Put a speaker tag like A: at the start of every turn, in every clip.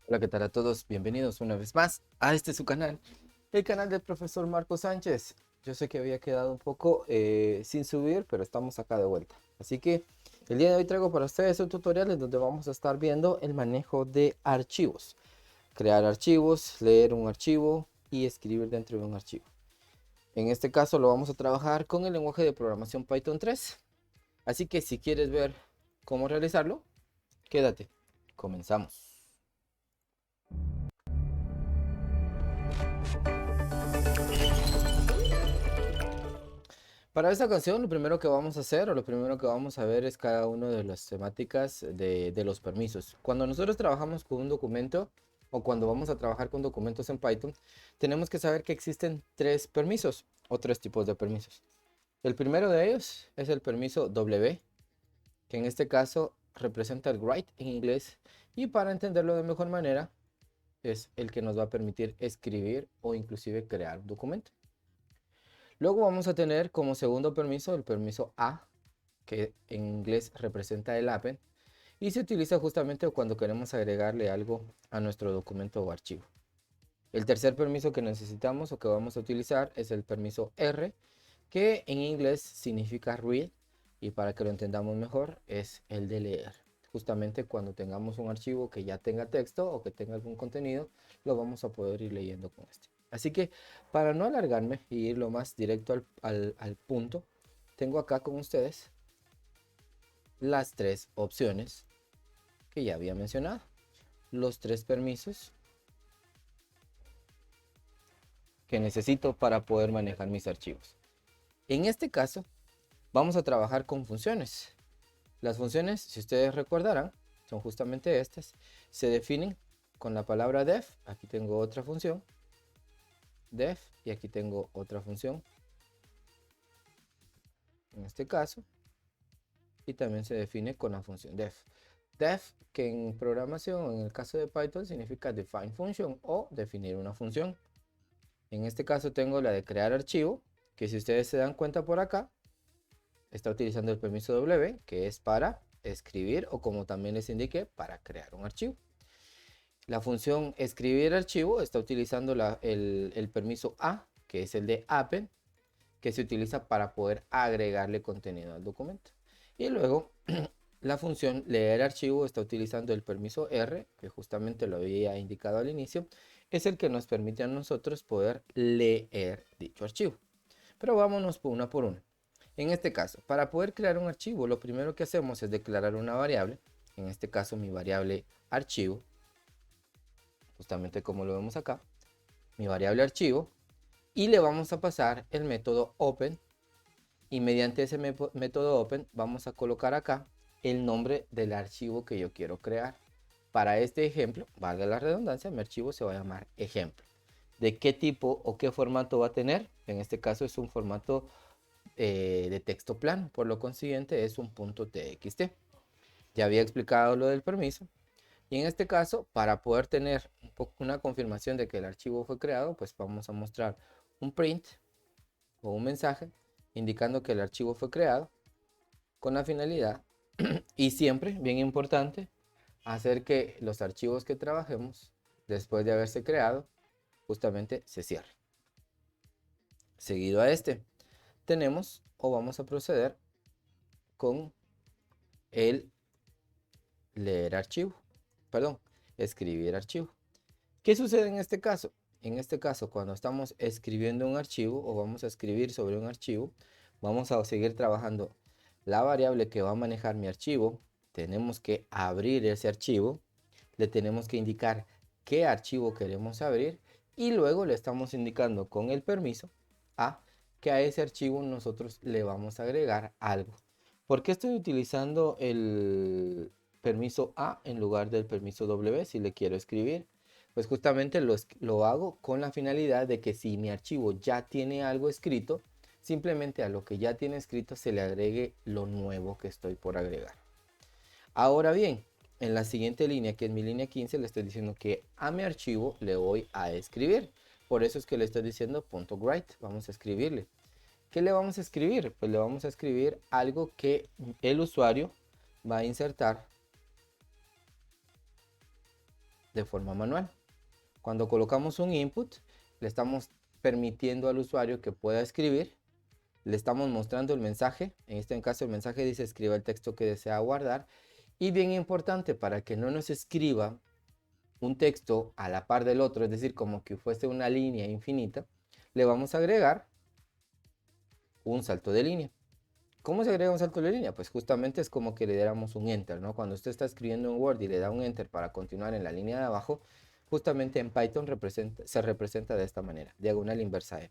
A: Hola, ¿qué tal a todos? Bienvenidos una vez más a este su canal, el canal del profesor Marco Sánchez. Yo sé que había quedado un poco sin subir, pero estamos acá de vuelta. Así que el día de hoy traigo para ustedes un tutorial en donde vamos a estar viendo el manejo de archivos. Crear archivos, leer un archivo y escribir dentro de un archivo. En este caso lo vamos a trabajar con el lenguaje de programación Python 3. Así que si quieres ver cómo realizarlo, quédate. Comenzamos. Para esta canción, lo primero que vamos a hacer o lo primero que vamos a ver es cada una de las temáticas de los permisos. Cuando nosotros trabajamos con un documento o cuando vamos a trabajar con documentos en Python, tenemos que saber que existen tres permisos o tres tipos de permisos. El primero de ellos es el permiso W, que en este caso representa el write en inglés, y para entenderlo de mejor manera es el que nos va a permitir escribir o inclusive crear un documento. Luego vamos a tener como segundo permiso el permiso A, que en inglés representa el append, y se utiliza justamente cuando queremos agregarle algo a nuestro documento o archivo. El tercer permiso que necesitamos o que vamos a utilizar es el permiso R, que en inglés significa read, y para que lo entendamos mejor es el de leer. Justamente cuando tengamos un archivo que ya tenga texto o que tenga algún contenido, lo vamos a poder ir leyendo con este. Así que para no alargarme y ir lo más directo al punto, tengo acá con ustedes las tres opciones que ya había mencionado. Los tres permisos que necesito para poder manejar mis archivos. En este caso, vamos a trabajar con funciones. Las funciones, si ustedes recordarán, son justamente estas. Se definen con la palabra def. Aquí tengo otra función, def, y aquí tengo otra función, en este caso, y también se define con la función def. Def, que en programación, en el caso de Python, significa define function o definir una función. En este caso tengo la de crear archivo, que si ustedes se dan cuenta por acá, está utilizando el permiso W, que es para escribir o como también les indiqué, para crear un archivo. La función escribir archivo está utilizando el permiso A, que es el de append, que se utiliza para poder agregarle contenido al documento. Y luego la función leer archivo está utilizando el permiso R, que justamente lo había indicado al inicio, es el que nos permite a nosotros poder leer dicho archivo. Pero vámonos por una por una. En este caso, para poder crear un archivo, lo primero que hacemos es declarar una variable, en este caso mi variable archivo, justamente como lo vemos acá, mi variable archivo, y le vamos a pasar el método open, y mediante ese método open vamos a colocar acá el nombre del archivo que yo quiero crear. Para este ejemplo, valga la redundancia, mi archivo se va a llamar ejemplo. ¿De qué tipo o qué formato va a tener? En este caso es un formato de texto plano, por lo consiguiente es un .txt. Ya había explicado lo del permiso, y en este caso, para poder tener una confirmación de que el archivo fue creado, pues vamos a mostrar un print o un mensaje indicando que el archivo fue creado con la finalidad, y siempre, bien importante, hacer que los archivos que trabajemos después de haberse creado justamente se cierren. Seguido a este, tenemos o vamos a proceder con el leer archivo, perdón, escribir archivo. ¿Qué sucede en este caso? En este caso, cuando estamos escribiendo un archivo o vamos a escribir sobre un archivo, vamos a seguir trabajando la variable que va a manejar mi archivo. Tenemos que abrir ese archivo, le tenemos que indicar qué archivo queremos abrir, y luego le estamos indicando con el permiso A que a ese archivo nosotros le vamos a agregar algo. ¿Por qué estoy utilizando el permiso A en lugar del permiso W si le quiero escribir? Pues justamente lo hago con la finalidad de que si mi archivo ya tiene algo escrito, simplemente a lo que ya tiene escrito se le agregue lo nuevo que estoy por agregar. Ahora bien, en la siguiente línea, que es mi línea 15, le estoy diciendo que a mi archivo le voy a escribir. Por eso es que le estoy diciendo .write. Vamos a escribirle. ¿Qué le vamos a escribir? Pues le vamos a escribir algo que el usuario va a insertar de forma manual. Cuando colocamos un input, le estamos permitiendo al usuario que pueda escribir, le estamos mostrando el mensaje, en este caso el mensaje dice escriba el texto que desea guardar, y bien importante para que no nos escriba un texto a la par del otro, es decir, como que fuese una línea infinita, le vamos a agregar un salto de línea. ¿Cómo se agrega un salto de línea? Pues justamente es como que le diéramos un enter, ¿no? Cuando usted está escribiendo en Word y le da un enter para continuar en la línea de abajo, justamente en Python se representa de esta manera, diagonal inversa N.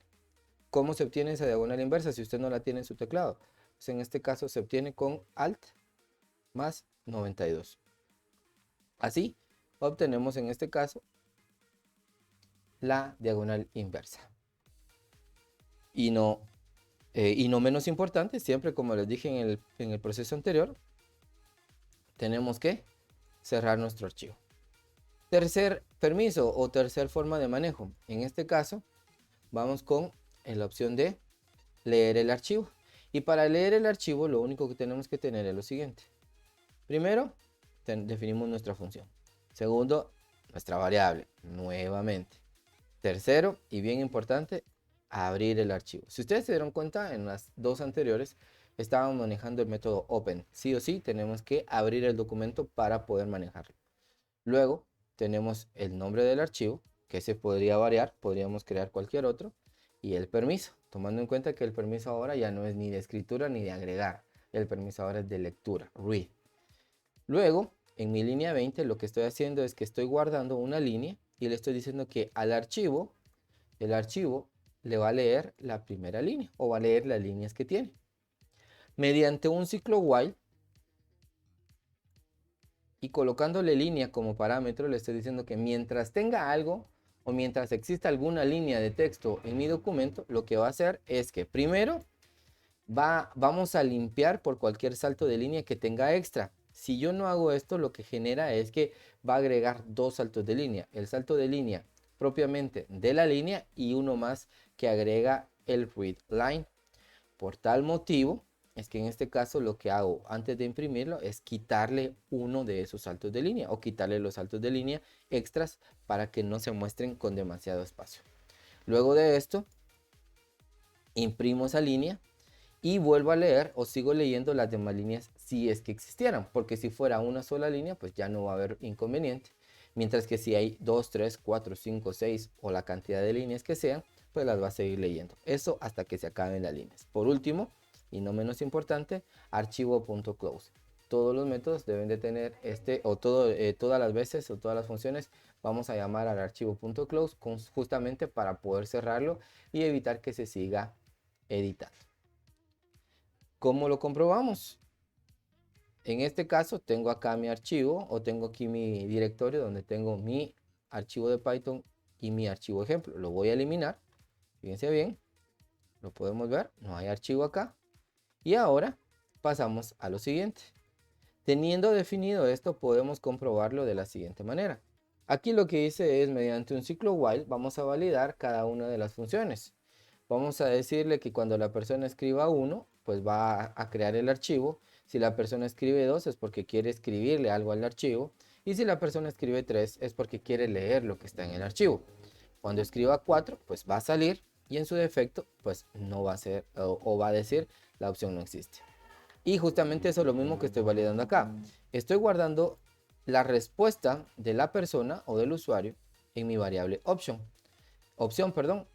A: ¿Cómo se obtiene esa diagonal inversa si usted no la tiene en su teclado? Pues en este caso se obtiene con Alt más 92. Así obtenemos en este caso la diagonal inversa. Y no menos importante, siempre como les dije en el proceso anterior, tenemos que cerrar nuestro archivo. Tercer permiso o tercer forma de manejo. En este caso, vamos con la opción de leer el archivo. Y para leer el archivo, lo único que tenemos que tener es lo siguiente. Primero, definimos nuestra función. Segundo, nuestra variable, nuevamente. Tercero, y bien importante, abrir el archivo. Si ustedes se dieron cuenta, en las dos anteriores estábamos manejando el método open. Sí o sí, tenemos que abrir el documento para poder manejarlo. Luego, tenemos el nombre del archivo, que se podría variar, podríamos crear cualquier otro, y el permiso, tomando en cuenta que el permiso ahora ya no es ni de escritura ni de agregar, el permiso ahora es de lectura, read. Luego, en mi línea 20, lo que estoy haciendo es que estoy guardando una línea y le estoy diciendo que al archivo, el archivo le va a leer la primera línea o va a leer las líneas que tiene. Mediante un ciclo while y colocándole línea como parámetro, le estoy diciendo que mientras tenga algo o mientras exista alguna línea de texto en mi documento, lo que va a hacer es que primero vamos a limpiar por cualquier salto de línea que tenga extra. Si yo no hago esto, lo que genera es que va a agregar dos saltos de línea. El salto de línea propiamente de la línea y uno más que agrega el read line. Por tal motivo, es que en este caso lo que hago antes de imprimirlo es quitarle uno de esos saltos de línea o quitarle los saltos de línea extras para que no se muestren con demasiado espacio. Luego de esto, imprimo esa línea y vuelvo a leer o sigo leyendo las demás líneas si es que existieran, porque si fuera una sola línea pues ya no va a haber inconveniente, mientras que si hay 2, 3, 4, 5, 6 o la cantidad de líneas que sean, pues las va a seguir leyendo, eso hasta que se acaben las líneas. Por último y no menos importante, archivo.close. Todos los métodos deben de tener todas las veces o todas las funciones vamos a llamar al archivo.close justamente para poder cerrarlo y evitar que se siga editando. ¿Cómo lo comprobamos? En este caso tengo acá mi archivo o tengo aquí mi directorio donde tengo mi archivo de Python y mi archivo ejemplo. Lo voy a eliminar. Fíjense bien. Lo podemos ver. No hay archivo acá. Y ahora pasamos a lo siguiente. Teniendo definido esto podemos comprobarlo de la siguiente manera. Aquí lo que hice es mediante un ciclo while vamos a validar cada una de las funciones. Vamos a decirle que cuando la persona escriba 1, pues va a crear el archivo. Si la persona escribe 2 es porque quiere escribirle algo al archivo. Y si la persona escribe 3 es porque quiere leer lo que está en el archivo. Cuando escriba 4, pues va a salir y en su defecto, pues no va a ser o va a decir la opción no existe. Y justamente eso es lo mismo que estoy validando acá. Estoy guardando la respuesta de la persona o del usuario en mi variable opción,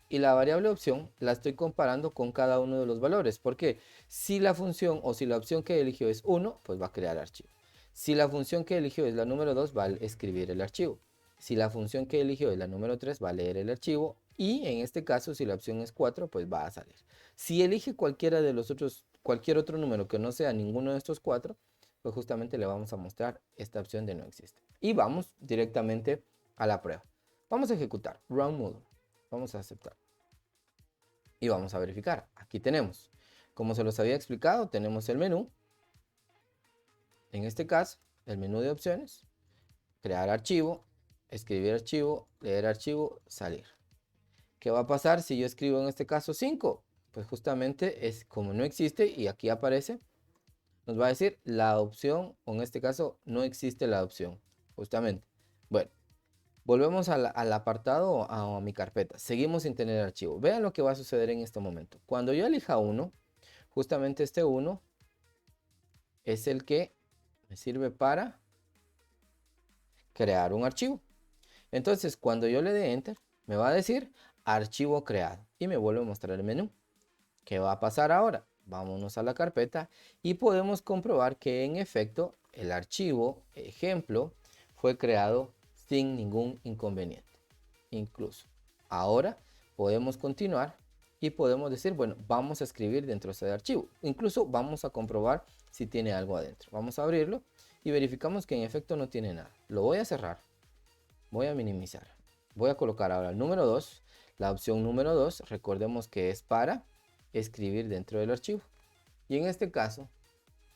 A: y la variable opción la estoy comparando con cada uno de los valores, porque si la función o si la opción que eligió es 1, pues va a crear archivo. Si la función que eligió es la número 2, va a escribir el archivo. Si la función que eligió es la número 3, va a leer el archivo. Y en este caso, si la opción es 4, pues va a salir. Si elige cualquiera de los otros, cualquier otro número que no sea ninguno de estos 4, pues justamente le vamos a mostrar esta opción de no existe. Y vamos directamente a la prueba. Vamos a ejecutar run module. Vamos a aceptar. Y vamos a verificar. Aquí tenemos, como se los había explicado, tenemos el menú. En este caso, el menú de opciones. Crear archivo, escribir archivo, leer archivo, salir. ¿Qué va a pasar si yo escribo en este caso 5? Pues justamente es como no existe y aquí aparece, nos va a decir la opción, o en este caso no existe la opción, justamente. Bueno, Volvemos al apartado, a mi carpeta. Seguimos sin tener archivo. Vean lo que va a suceder en este momento. Cuando yo elija uno, justamente este uno es el que me sirve para crear un archivo. Entonces, cuando yo le dé Enter, me va a decir archivo creado y me vuelve a mostrar el menú. ¿Qué va a pasar ahora? Vámonos a la carpeta y podemos comprobar que en efecto el archivo ejemplo fue creado sin ningún inconveniente. Incluso ahora podemos continuar y podemos decir, bueno, vamos a escribir dentro de ese archivo. Incluso vamos a comprobar si tiene algo adentro. Vamos a abrirlo y verificamos que en efecto no tiene nada. Lo voy a cerrar. Voy a minimizar. Voy a colocar ahora el número 2. La opción número 2, recordemos que es para escribir dentro del archivo. Y en este caso,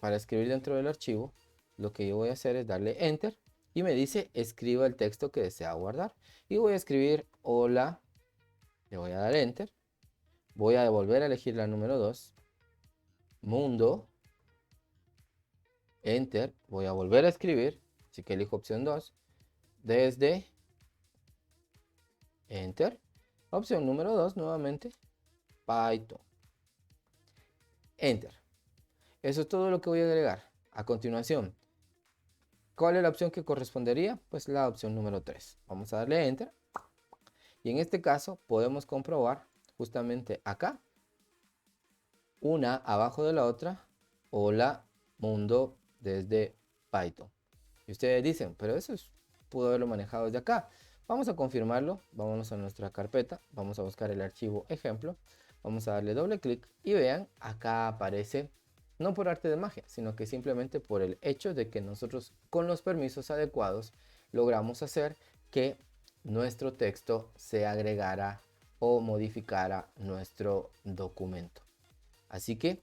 A: para escribir dentro del archivo, lo que yo voy a hacer es darle Enter y me dice escriba el texto que desea guardar. Y voy a escribir hola, le voy a dar Enter. Voy a volver a elegir la número 2, mundo, Enter. Voy a volver a escribir, así que elijo opción 2, desde Enter. Opción número 2, nuevamente, Python. Enter. Eso es todo lo que voy a agregar. A continuación, ¿cuál es la opción que correspondería? Pues la opción número 3. Vamos a darle Enter. Y en este caso podemos comprobar justamente acá, una abajo de la otra, hola mundo desde Python. Y ustedes dicen, pero eso pudo haberlo manejado desde acá. Vamos a confirmarlo. Vámonos a nuestra carpeta. Vamos a buscar el archivo ejemplo. Vamos a darle doble clic y vean, acá aparece, no por arte de magia, sino que simplemente por el hecho de que nosotros con los permisos adecuados logramos hacer que nuestro texto se agregara o modificara nuestro documento. Así que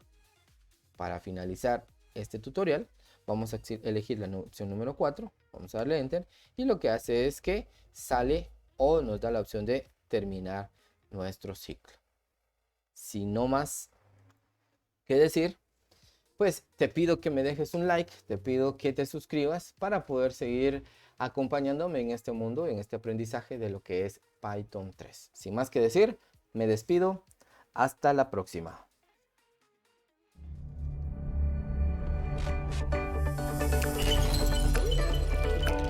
A: para finalizar este tutorial, vamos a elegir la opción número 4, vamos a darle Enter y lo que hace es que sale o nos da la opción de terminar nuestro ciclo. Sin no más que decir, pues te pido que me dejes un like, te pido que te suscribas para poder seguir acompañándome en este mundo, en este aprendizaje de lo que es Python 3. Sin más que decir, me despido, hasta la próxima.